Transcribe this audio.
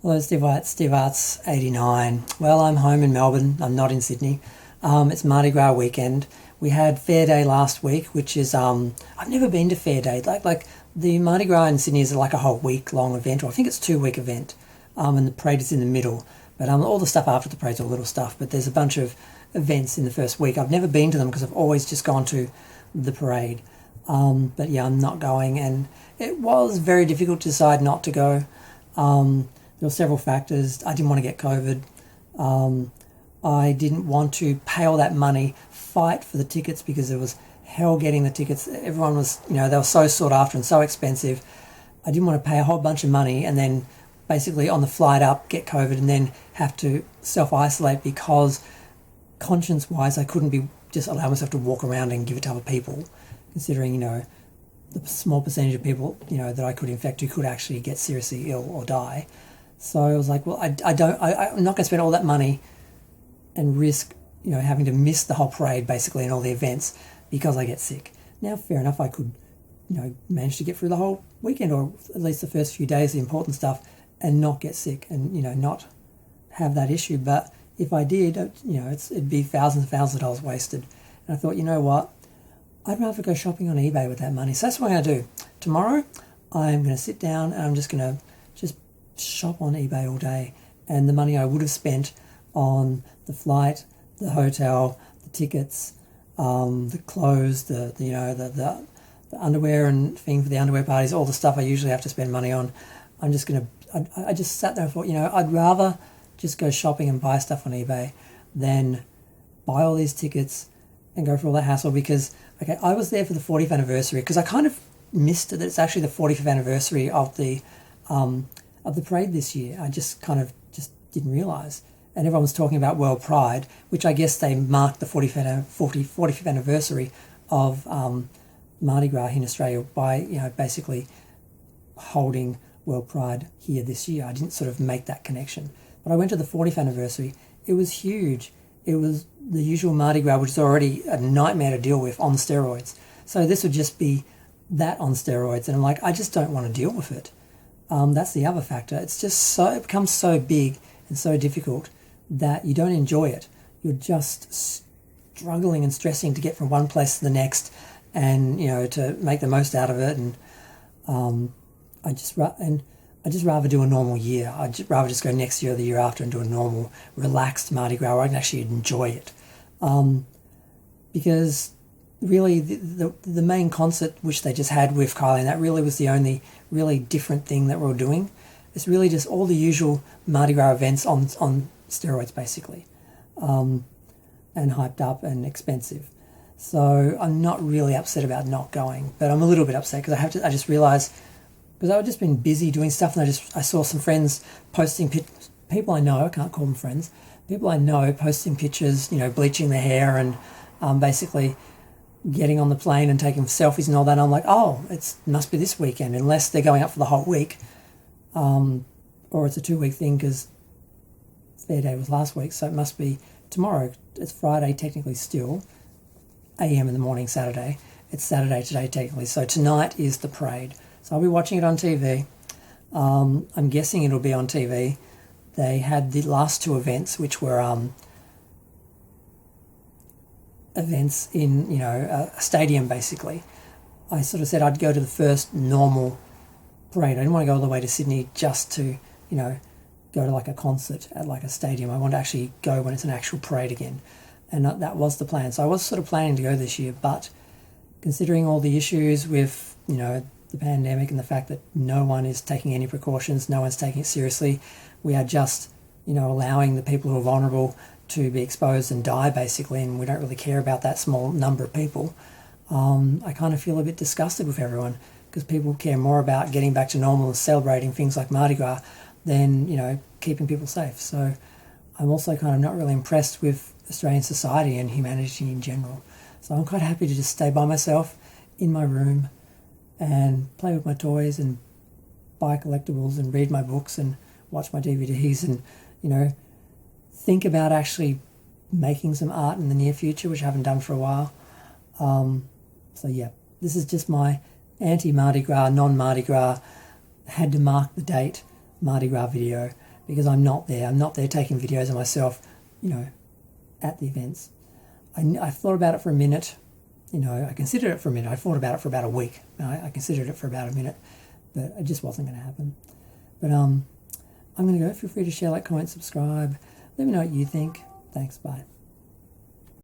Hello, Steve Arts 89. Well, I'm home in Melbourne. I'm not in Sydney. It's Mardi Gras weekend. We had Fair Day last week, which is I've never been to Fair Day. Like the Mardi Gras in Sydney is like a whole week long event, or I think it's 2 week event. And the parade is in the middle. But all the stuff after the parade is all little stuff. But there's a bunch of events in the first week. I've never been to them because I've always just gone to the parade. But yeah, I'm not going, and it was very difficult to decide not to go. There were several factors. I didn't want to get COVID. I didn't want to pay all that money, fight for the tickets because it was hell getting the tickets. Everyone was, they were so sought after and so expensive. I didn't want to pay a whole bunch of money and then basically on the flight up get COVID and then have to self-isolate because conscience-wise I couldn't be just allow myself to walk around and give it to other people, considering, the small percentage of people, that I could infect who could actually get seriously ill or die. So I was like, well, I'm not going to spend all that money and risk, having to miss the whole parade basically and all the events because I get sick. Now, fair enough, I could, manage to get through the whole weekend or at least the first few days, the important stuff, and not get sick and, not have that issue. But if I did, it'd be thousands and thousands of dollars wasted. And I thought, you know what? I'd rather go shopping on eBay with that money. So that's what I'm going to do. Tomorrow, I'm going to sit down and I'm just going to shop on eBay all day. And the money I would have spent on the flight, the hotel, the tickets, the clothes, the underwear and thing for the underwear parties, all the stuff I usually have to spend money on. I'm just going to, I just sat there and thought, I'd rather just go shopping and buy stuff on eBay than buy all these tickets and go through all that hassle because, okay, I was there for the 40th anniversary because I kind of missed it that it's actually the 45th anniversary of the parade this year. I just didn't realise. And everyone was talking about World Pride, which I guess they marked the 45th anniversary of Mardi Gras in Australia by, basically holding World Pride here this year. I didn't sort of make that connection. But I went to the 40th anniversary. It was huge. It was the usual Mardi Gras, which is already a nightmare to deal with on steroids. So this would just be that on steroids. And I'm like, I just don't want to deal with it. That's the other factor. It's just it becomes so big and so difficult that you don't enjoy it. You're just struggling and stressing to get from one place to the next and, to make the most out of it. And I just rather do a normal year. I'd rather just go next year or the year after and do a normal, relaxed Mardi Gras where I can actually enjoy it. Because really the main concert which they just had with Kylie, and that really was the only really different thing that we're doing. It's really just all the usual Mardi Gras events on steroids basically, and hyped up and expensive. So I'm not really upset about not going, but I'm a little bit upset because I just realised, because I've just been busy doing stuff and I saw some friends posting people I know, I can't call them friends, people I know posting pictures, bleaching their hair and basically getting on the plane and taking selfies and all that. And I'm like, oh, it must be this weekend, unless they're going up for the whole week, or it's a 2 week thing because Fair Day was last week, so it must be tomorrow. It's Friday technically still, AM in the morning Saturday. It's Saturday today technically, so tonight is the parade. So I'll be watching it on TV. I'm guessing it'll be on TV. They had the last two events, which were events in, a stadium basically. I sort of said I'd go to the first normal parade. I didn't want to go all the way to Sydney just to, go to like a concert at like a stadium. I want to actually go when it's an actual parade again. And that was the plan. So I was sort of planning to go this year, but considering all the issues with, the pandemic and the fact that no one is taking any precautions, no one's taking it seriously, we are just, allowing the people who are vulnerable to be exposed and die basically, and we don't really care about that small number of people. I kind of feel a bit disgusted with everyone because people care more about getting back to normal and celebrating things like Mardi Gras than, keeping people safe. So I'm also kind of not really impressed with Australian society and humanity in general. So I'm quite happy to just stay by myself in my room and play with my toys and buy collectibles and read my books and watch my DVDs and, think about actually making some art in the near future, which I haven't done for a while. So yeah, this is just my anti-Mardi Gras, non-Mardi Gras, had to mark the date Mardi Gras video. because I'm not there. I'm not there taking videos of myself, at the events. I thought about it for a minute. I considered it for a minute. I thought about it for about a week. I considered it for about a minute, but it just wasn't going to happen. But I'm going to go. Feel free to share, like, comment, subscribe. Let me know what you think. Thanks. Bye.